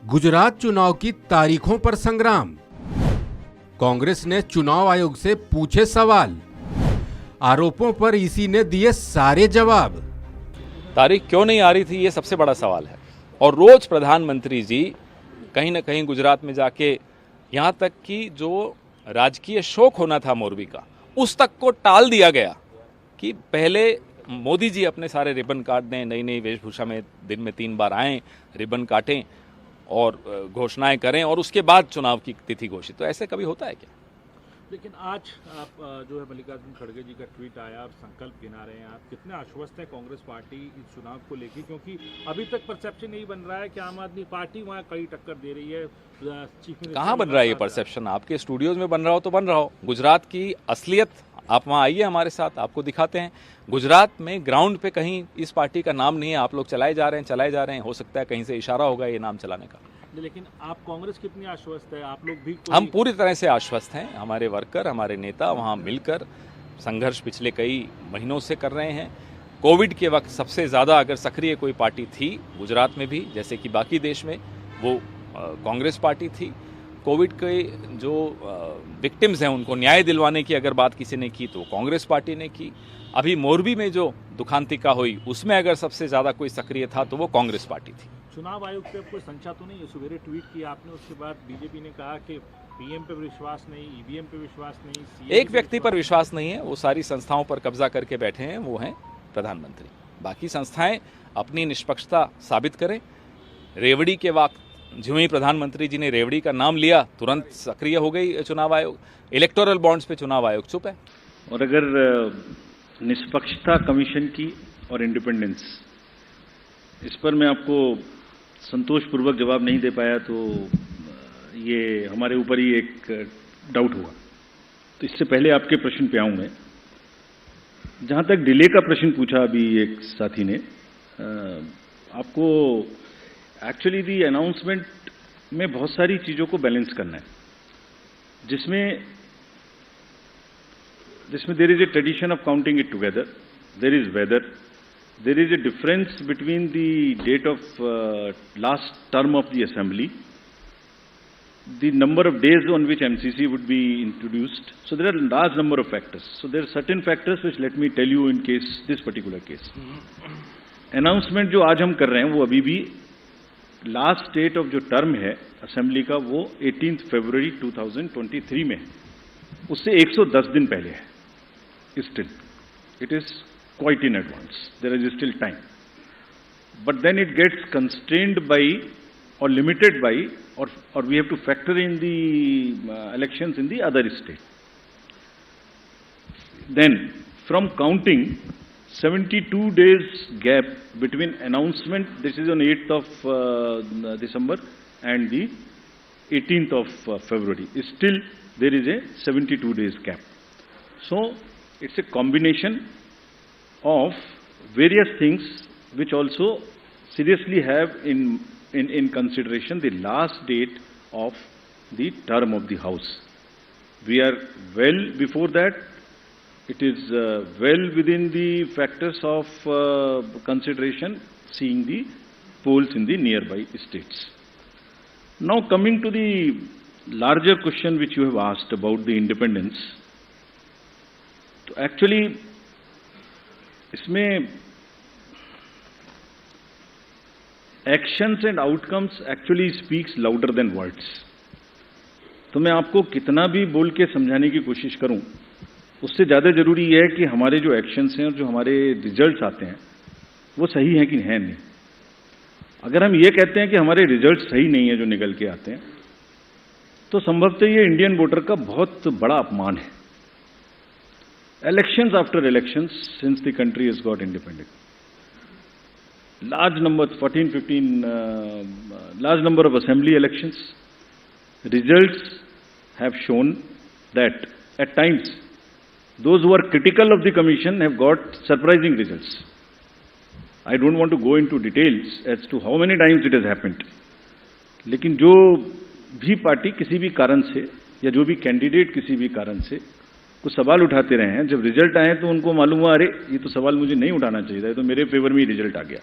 गुजरात चुनाव की तारीखों पर संग्राम। कांग्रेस ने चुनाव आयोग से पूछे सवाल, आरोपों पर ईसी ने दिए सारे जवाब। तारीख क्यों नहीं आ रही थी, ये सबसे बड़ा सवाल है। और रोज प्रधानमंत्री जी कहीं ना कहीं गुजरात में जाके यहाँ तक कि जो राजकीय शोक होना था मोरबी का, उस तक को टाल दिया गया कि पहले मोदी जी अपने सारे रिबन काट दें, नई नई वेशभूषा में दिन में 3 बार आएं, रिबन काटें और घोषणाएं करें और उसके बाद चुनाव की तिथि घोषित। तो ऐसे कभी होता है क्या? लेकिन आज आप जो है मल्लिकार्जुन खड़गे जी का ट्वीट आया और संकल्प गिना रहे हैं, आप कितने आश्वस्त हैं कांग्रेस पार्टी इस चुनाव को लेकर? क्योंकि अभी तक परसेप्शन यही बन रहा है कि आम आदमी पार्टी वहाँ कड़ी टक्कर दे रही है। चीफ मिनिस्टर कहाँ बन रहा है ये परसेप्शन? आपके स्टूडियोज में बन रहा हो तो बन रहा हो। गुजरात की असलियत आप वहाँ आइए हमारे साथ, आपको दिखाते हैं। गुजरात में ग्राउंड पे कहीं इस पार्टी का नाम नहीं है। आप लोग चलाए जा रहे हैं। हो सकता है कहीं से इशारा होगा ये नाम चलाने का। लेकिन आप कांग्रेस कितनी आश्वस्त है? आप लोग भी हम पूरी तरह से आश्वस्त हैं। हमारे वर्कर, हमारे नेता वहाँ मिलकर संघर्ष पिछले कई महीनों से कर रहे हैं। कोविड के वक्त सबसे ज़्यादा अगर सक्रिय कोई पार्टी थी गुजरात में भी, जैसे कि बाकी देश में, वो कांग्रेस पार्टी थी। कोविड के जो विक्टिम्स हैं उनको न्याय दिलवाने की अगर बात किसी ने की तो कांग्रेस पार्टी ने की। अभी मोरबी में जो दुखांतिका हुई उसमें अगर सबसे ज़्यादा कोई सक्रिय था तो वो कांग्रेस पार्टी थी। चुनाव आयोग पे कोई संशय तो नहीं है? सवेरे ट्वीट किया आपने, उसके बाद बीजेपी ने कहा कि पीएम पे विश्वास नहीं, ईवीएम पे विश्वास नहीं, एक व्यक्ति पर विश्वास नहीं है, वो सारी संस्थाओं पर कब्जा करके बैठे हैं, वो हैं प्रधानमंत्री। बाकी संस्थाएं अपनी निष्पक्षता साबित करें। रेवड़ी के वक्त ज्यों ही प्रधानमंत्री जी ने रेवड़ी का नाम लिया तुरंत सक्रिय हो गई चुनाव आयोग। इलेक्टोरल बॉन्ड्स पे चुनाव आयोग चुप है। और अगर निष्पक्षता कमीशन की और इंडिपेंडेंस, इस पर मैं आपको संतोषपूर्वक जवाब नहीं दे पाया तो ये हमारे ऊपर ही एक डाउट हुआ। तो इससे पहले आपके प्रश्न पे आऊं मैं। जहां तक डिले का प्रश्न पूछा अभी एक साथी ने, आपको एक्चुअली दी अनाउंसमेंट में बहुत सारी चीजों को बैलेंस करना है, जिसमें there is a tradition of counting it together, there is weather, there is a difference between the date of last term of the assembly, the number of days on which MCC would be introduced. So there are a large number of factors. So there are certain factors which let me tell you in case this particular case. Announcement जो आज हम कर रहे हैं वो अभी भी last date of जो टर्म है असेंबली का वो 18 फरवरी 2023 में है, उससे 110 दिन पहले है। Still, it is quite in advance. There is still time. But then it gets constrained by or limited by or we have to factor in the elections in the other state. Then from counting 72 days gap between announcement, this is on 8th of December and the 18th of February. Still there is a 72 days gap. So it's a combination of various things which also seriously have in consideration the last date of the term of the House. We are well before that. It is well within the factors of consideration, seeing the polls in the nearby states. Now coming to the larger question which you have asked about the independence. So actually इसमें actions and outcomes actually speaks louder than words. तो मैं आपको कितना भी बोल के समझाने की कोशिश करूं, उससे ज़्यादा जरूरी है कि हमारे जो एक्शंस हैं और जो हमारे रिजल्ट्स आते हैं वो सही हैं कि है नहीं। अगर हम ये कहते हैं कि हमारे रिजल्ट सही नहीं है जो निकल के आते हैं, तो संभवतः ये इंडियन वोटर का बहुत बड़ा अपमान है। Elections after elections since the country has got independent, large number, 14, 15, large number of assembly elections, results have shown that at times those who are critical of the commission have got surprising results. I don't want to go into details as to how many times it has happened. लेकिन जो भी party किसी भी कारण से या जो भी कैंडिडेट किसी भी कारण से कुछ सवाल उठाते रहे हैं, जब रिजल्ट आए तो उनको मालूम हुआ अरे ये तो सवाल मुझे नहीं उठाना चाहिए था, ये तो मेरे फेवर में ही रिजल्ट आ गया।